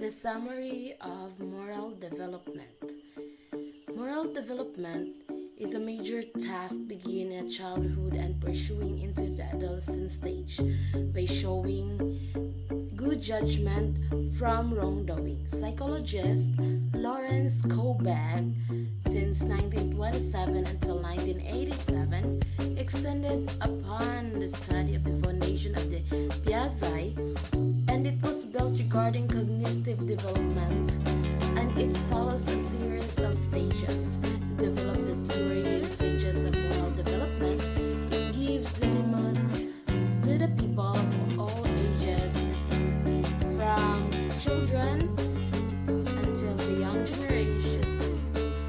The summary of moral development. Moral development is a major task beginning at childhood and pursuing into the adolescent stage by showing good judgment from wrongdoing. Psychologist Lawrence Kohlberg, since 1927 until 1987, extended upon the study of the foundation of the Piazzai, and it was built regarding cognitive development, and it follows a series of stages to develop the theory and stages of moral development. It gives dilemmas to the people of all ages, from children until the young generations,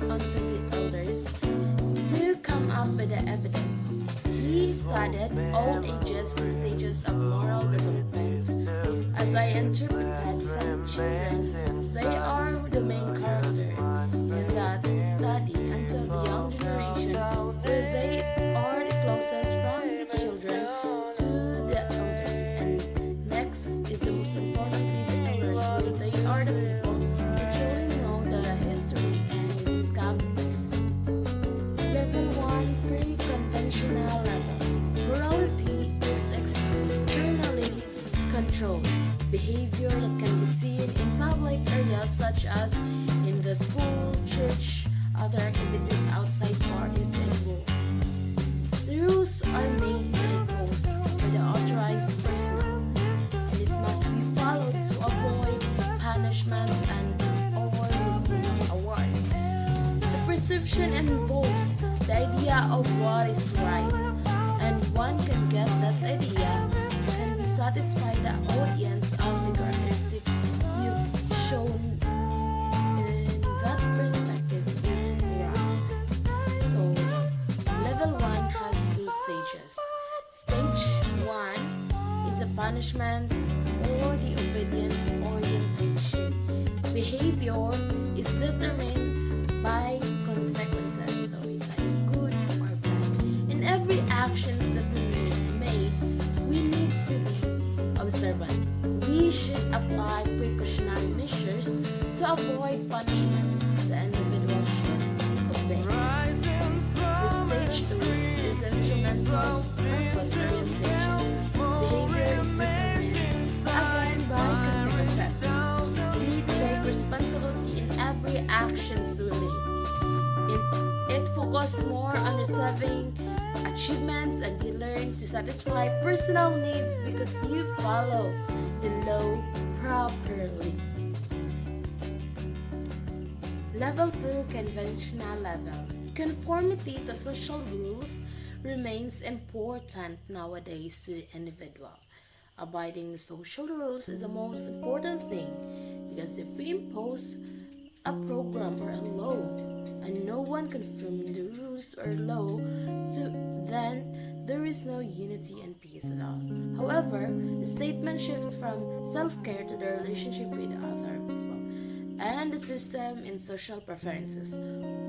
until the elders, to come up with the evidence. He studied all ages and stages of moral development. As I interpreted from children, they are the main character in that study until the young generation, where they are the closest from the children to the elders. And next is the most importantly the elders, where they are the people who truly know the history and the discoveries. Level 1, Pre-conventional level. Morality is externally controlled behavior that can be seen in public areas such as in the school, church, other activities outside parties and work. The rules are made to impose by the authorized person, and it must be followed to avoid punishment and avoid receiving awards. The perception involves the idea of what is right, and one can get that idea can be satisfied the audience of the characteristic you've shown in that perspective is right. So, level 1 has two stages. Stage 1 is a punishment or the obedience orientation. Behavior is determined by consequences, so it's either good or bad. In every actions that we make, we need to be observant. We should apply precautionary measures to avoid punishment. The individual should obey. The stage 2 is instrumental purpose orientation. Behavior is determined again by consequences. We take responsibility in every action we lead. It focuses more on receiving achievements, and you learn to satisfy personal needs because you follow the law properly. Level 2, Conventional level. Conformity to social rules remains important nowadays to the individual. Abiding social rules is the most important thing, because if we impose a program or a law and no one confirms the rules or law, then there is no unity and peace at all. However, the statement shifts from self-care to the relationship with other people and the system in social preferences.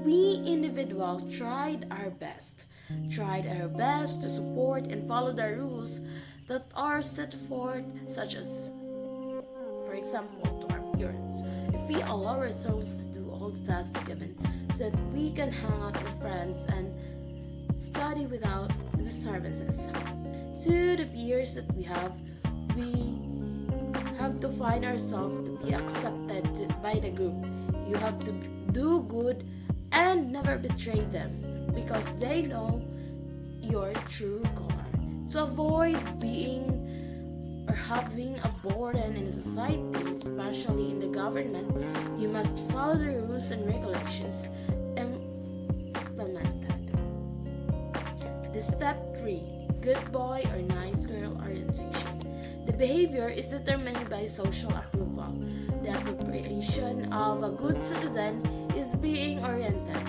We individuals tried our best to support and follow the rules that are set forth, such as, for example, to our parents. If we allow ourselves to do all the tasks given, so that we can hang out with friends and study without disturbances. To the peers that we have to find ourselves to be accepted by the group. You have to do good and never betray them, because they know your true color. To avoid being or having a burden in society, especially in the government, you must follow the rules and regulations implemented. The step 3, good boy or nice girl orientation. The behavior is determined by social approval. The appropriation of a good citizen is being oriented,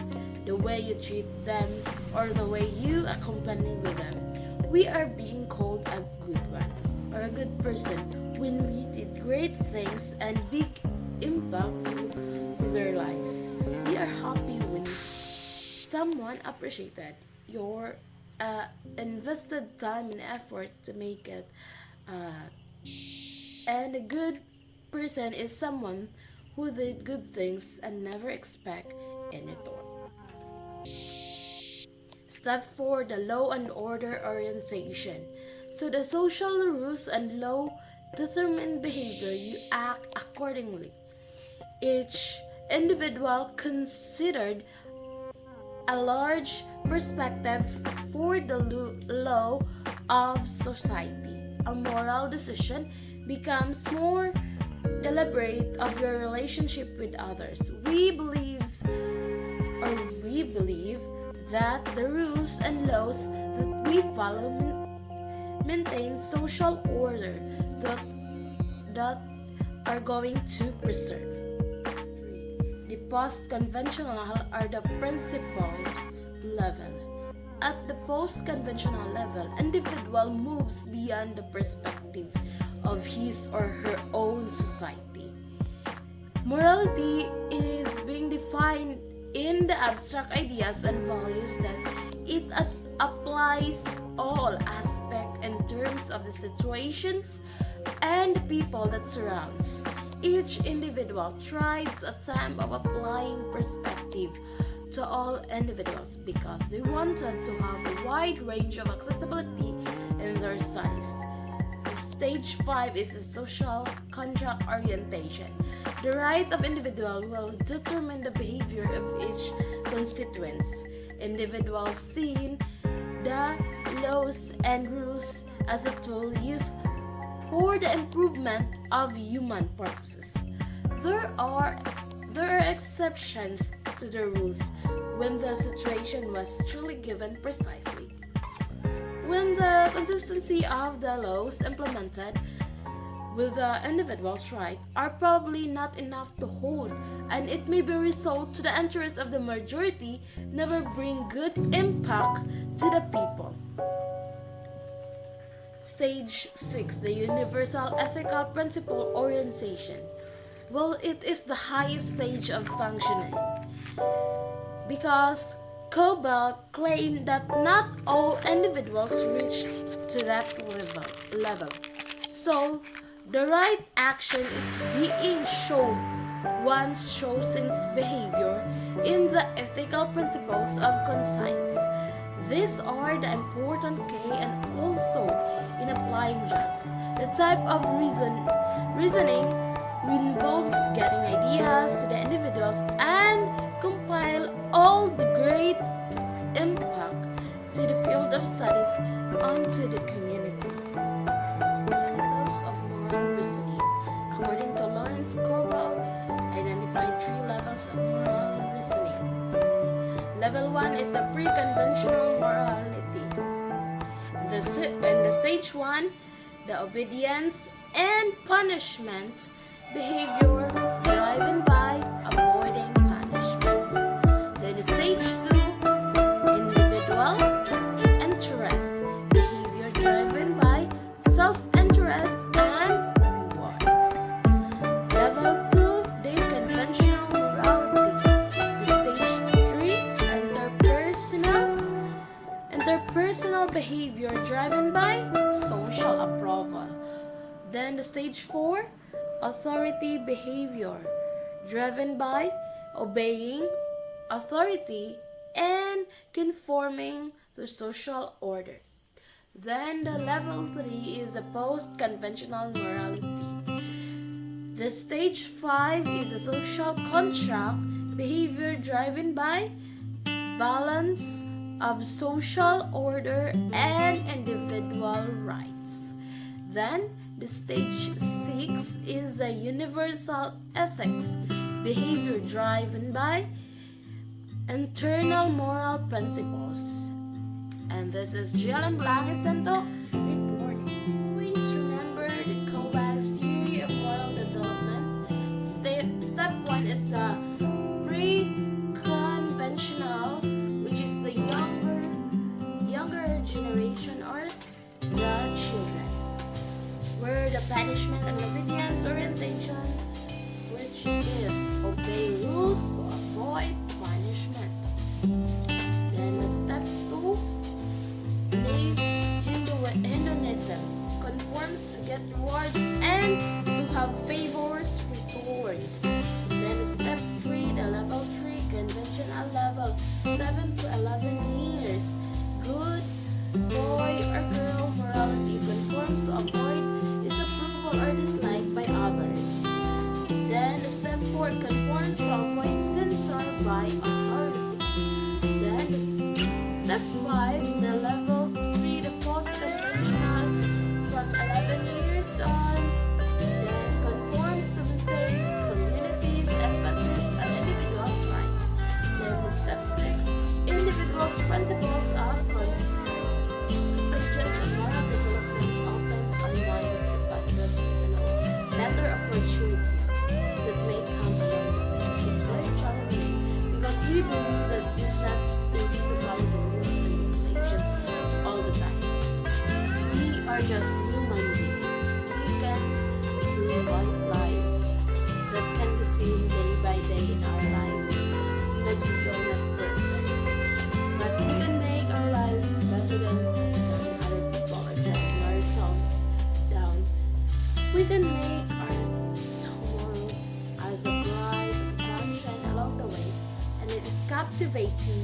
the way you treat them or the way you accompany with them. We are being called a good one or a good person when we did great things and big impacts to their lives. We are happy when someone appreciated your invested time and effort to make it, and a good person is someone who did good things and never expect any return. Step 4, the law and order orientation. So the social rules and law determine behavior, you act accordingly. Each individual considered a large perspective for the law of society. A moral decision becomes more deliberate of your relationship with others. We believe that the rules and laws that we follow maintain social order that are going to preserve. The post-conventional are the principled level. At the post-conventional level, individual moves beyond the perspective of his or her own society. Morality is being defined in the abstract ideas and values that it applies all aspects in terms of the situations and the people that surrounds. Each individual tries a time of applying perspective to all individuals because they wanted to have a wide range of accessibility in their studies. Stage 5 is the social contract orientation. The right of individual will determine the behavior of each constituents. Individuals see the laws and rules as a tool used for the improvement of human purposes. There are exceptions to the rules when the situation was truly given precisely. When the consistency of the laws implemented with the individual's right are probably not enough to hold, and it may be result to the interest of the majority never bring good impact to the people. Stage 6, the universal ethical principle orientation. Well, it is the highest stage of functioning because Cobalt claimed that not all individuals reach to that level. So, the right action is being shown one's chosen behavior in the ethical principles of conscience. These are the important key and also in applying jobs. The type of reasoning involves getting ideas to the individuals and compile all the great impact to the field of studies onto the community. Levels of moral reasoning. According to Lawrence Cobalt, identified 3 levels of moral reasoning. Level 1 is the pre-conventional morality. In the stage 1, the obedience and punishment behavior driven by avoiding punishment. Then the stage 2, individual interest behavior driven by self-interest and rewards. Level 2, the conventional morality. The stage 3, interpersonal behavior driven by social approval. Then the stage 4, authority behavior driven by obeying authority and conforming to social order. Then the level 3 is a post-conventional morality. The stage 5 is a social contract behavior driven by balance of social order and individual rights. Then the stage 6 is the universal ethics behavior driven by internal moral principles. And this is Jill Blanc-Santo reporting. Always remember the Coba's theory of moral development. Step 1 is the pre-conventional, which is the younger generation or the children, where the punishment and obedience orientation, which is obey rules to avoid punishment. Then step 2, Hinduism conforms to get rewards and to have favors, returns. Then step 3, the level 3, conventional level, 7 to 11 years. Good boy or girl morality conforms to avoid disapproval or dislike by others. Then step 4, conforms to avoid censor by authorities. Then step 5, the level 3, the post-conventional from 11 years on. Then conforms to maintain communities' emphasis on individuals' rights. Then step 6, individuals' principles of conscience. Stages of moral development opens our minds to possibilities and better opportunities that may come along the way. It's very challenging because we believe that it's not easy to follow the rules and regulations all the time. We are just human beings. We can do white lies that can be seen day by day in our lives because we are not perfect. But we can make our lives better than other people or dragging ourselves down. We can make our tomorrows as bright as the sunshine along the way, and it is captivating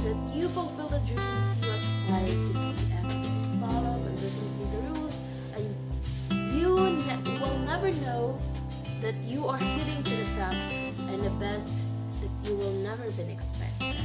that you fulfill the dreams you aspire to be every day. Follow consistently the rules, and you will never know that you are heading to the top and the best that you will never been expected.